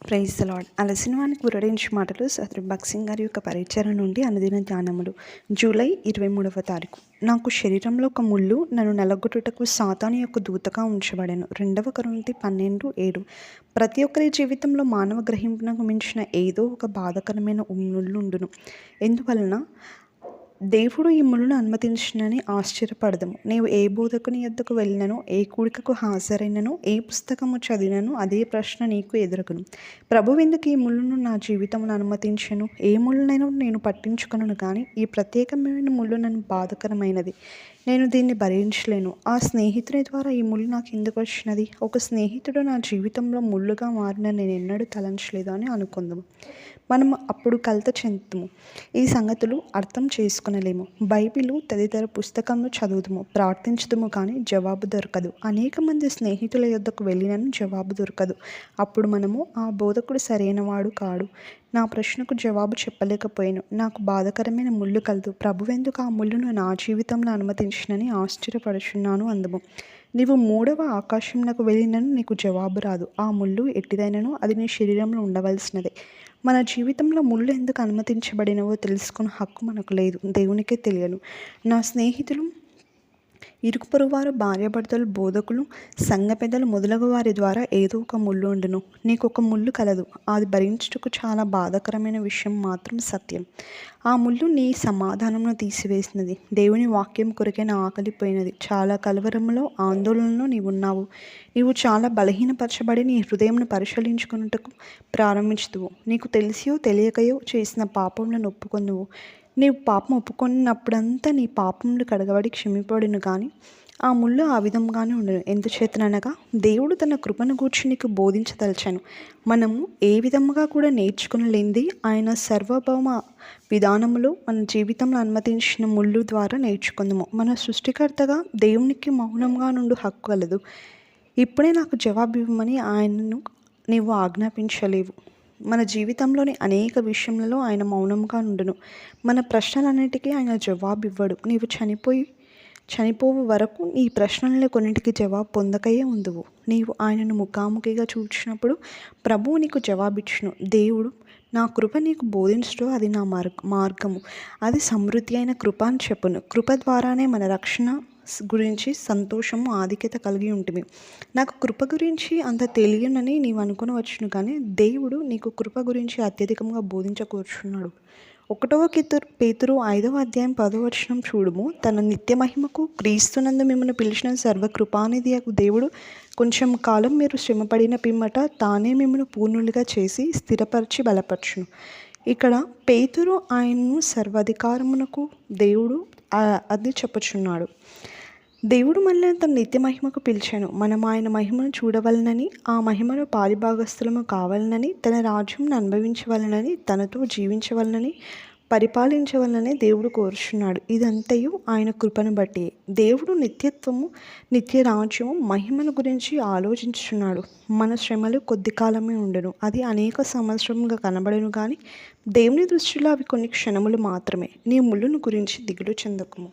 Praise the lord. అలసిన వానికి ఉరడించు మాటలు సదరు భక్సింగ్ గారి యొక్క పరిచయం నుండి అనుదిన ధ్యానములు. జూలై 23వ తారీఖు. నాకు శరీరంలో ఒక ముళ్ళు నన్ను నలగొట్టుటకు సాతాను యొక్క దూతగా ఉంచబడాను. 2 కొరింథీ 12:7. ప్రతి ఒక్కరి జీవితంలో మానవ గ్రహింపునకు మించిన ఏదో ఒక బాధకరమైన ముళ్ళుండును. ఎందువలన దేవుడు ఈ ముళ్ళను అనుమతించినని ఆశ్చర్యపడదము. నీవు ఏ బోధకుని యొద్దకు వెళ్ళినను, ఏ కూడికకు హాజరైనను, ఏ పుస్తకము చదివినను అదే ప్రశ్న నీకు ఎదురగును. ప్రభువు ఎందుకు ఈ ముళ్ళను నా జీవితంలో అనుమతించెను? ఏ ముళ్ళనైనా నేను పట్టించుకొనను, కానీ ఈ ప్రత్యేకమైన ముళ్ళు నన్ను బాధకరమైనది, నేను దీన్ని భరించలేను. ఆ స్నేహితుని ద్వారా ఈ ముళ్ళు నాకు ఎందుకు వచ్చినది? ఒక స్నేహితుడు నా జీవితంలో ముళ్ళుగా మారిన నేను ఎన్నడూ తలంచలేదు అని అనుకుందాము. మనం అప్పుడు కలత చెందుతాము. ఈ సంగతులు అర్థం చేసుకునలేము. బైబిలు తదితర పుస్తకంలో చదువుతాము, ప్రార్థించుదాము, కానీ జవాబు దొరకదు. అనేక మంది స్నేహితుల యొద్దకు వెళ్ళినను జవాబు దొరకదు. అప్పుడు మనము ఆ బోధకుడు సరైనవాడు కాడు, నా ప్రశ్నకు జవాబు చెప్పలేకపోయాను, నాకు బాధకరమైన ముళ్ళు కలదు, ప్రభువెందుకు ఆ ముళ్ళును నా జీవితంలో అనుమతించినని ఆశ్చర్యపడుచున్నాను అందము. నీవు 3వ ఆకాశంలోకి వెళ్ళినను నీకు జవాబు రాదు. ఆ ముళ్ళు ఎట్టిదైనను అది నీ శరీరంలో ఉండవలసినదే. మన జీవితంలో ముళ్ళు ఎందుకు అనుమతించబడినవో తెలుసుకునే హక్కు మనకు లేదు, దేవునికే తెలియను. నా స్నేహితులు, ఇరుగు పొరుగువారు, భార్యాభర్తలు, బోధకులు, సంఘ పెద్దలు మొదలగు వారి ద్వారా ఏదో ఒక ముళ్ళు ఉండును. నీకు ఒక ముళ్ళు కలదు, అది భరించుటకు చాలా బాధాకరమైన విషయం మాత్రం సత్యం. ఆ ముళ్ళు నీ సమాధానంను తీసివేసినది. దేవుని వాక్యం కొరకే నా ఆకలిపోయినది. చాలా కలవరంలో, ఆందోళనలో నీవున్నావు. నీవు చాలా బలహీనపరచబడి నీ హృదయంను పరిశీలించుకున్నట్టుకు ప్రారంభించుదువు. నీకు తెలిసియో తెలియకయో చేసిన పాపములను ఒప్పుకొందువు. నీవు పాపం ఒప్పుకున్నప్పుడంతా నీ పాపములు కడగబడి క్షమింపబడును, కానీ ఆ ముళ్ళు ఆ విధంగానే ఉండను. ఎందుచేతనగా దేవుడు తన కృపను గూర్చి నీకు బోధించదలిచాను. మనము ఏ విధముగా కూడా నేర్చుకునలేనిది ఆయన సర్వభౌమ విధానములో మన జీవితంలో అనుమతించిన ముళ్ళు ద్వారా నేర్చుకుందాము. మన సృష్టికర్తగా దేవునికి మౌనంగా నుండి హక్కు కలదు. ఇప్పుడే నాకు జవాబు ఇవ్వమని ఆయనను నీవు ఆజ్ఞాపించలేవు. మన జీవితంలోని అనేక విషయములలో ఆయన మౌనంగా ఉండును. మన ప్రశ్నలన్నిటికీ ఆయన జవాబు ఇవ్వడు. నీవు చనిపోవు వరకు ఈ ప్రశ్నలలో కొన్నింటికి జవాబు పొందకయే ఉందువు. నీవు ఆయనను ముఖాముఖిగా చూచినప్పుడు ప్రభువు నీకు జవాబిచ్చును. దేవుడు నా కృప నీకు బోధించడం అది నా మార్గము, అది సమృద్ధి అయిన కృప అని చెప్పును. కృప ద్వారానే మన రక్షణ గురించి సంతోషము, ఆధిక్యత కలిగి ఉంటుంది. నాకు కృప గురించి అంత తెలియనని నీవు అనుకునవచ్చును, కానీ దేవుడు నీకు కృప గురించి అత్యధికంగా బోధించకూర్చున్నాడు. 1 పేతురు 5వ అధ్యాయం 10వ వచనం చూడుము. తన నిత్య మహిమకు క్రీస్తునందు మిమ్మల్ని పిలిచిన సర్వకృపానిధి దేవుడు కొంచెం కాలం మీరు శ్రమపడిన పిమ్మట తానే మిమ్మల్ని పూర్ణులుగా చేసి స్థిరపరిచి బలపరచును. ఇక్కడ పేతురు ఆయనను సర్వాధికారమునకు దేవుడు అది చెప్పుచున్నాడు. దేవుడు మళ్ళీ తన నిత్య మహిమకు పిలిచాను. మనం ఆయన మహిమను చూడవలనని, ఆ మహిమలో పాలిభాగస్థులము కావాలనని, తన రాజ్యంను అనుభవించవలనని, తనతో జీవించవలనని, పరిపాలించవలనని దేవుడు కోరుచున్నాడు. ఇదంతయు ఆయన కృపను బట్టి. దేవుడు నిత్యత్వము, నిత్య రాజ్యము, మహిమను గురించి ఆలోచించుచున్నాడు. మన శ్రమలు కొద్ది కాలమే ఉండను, అది అనేక సంవత్సరముగా కనబడను, కానీ దేవుని దృష్టిలో అవి కొన్ని క్షణములు మాత్రమే. నీ ముళ్ళును గురించి దిగులు చెందకుము.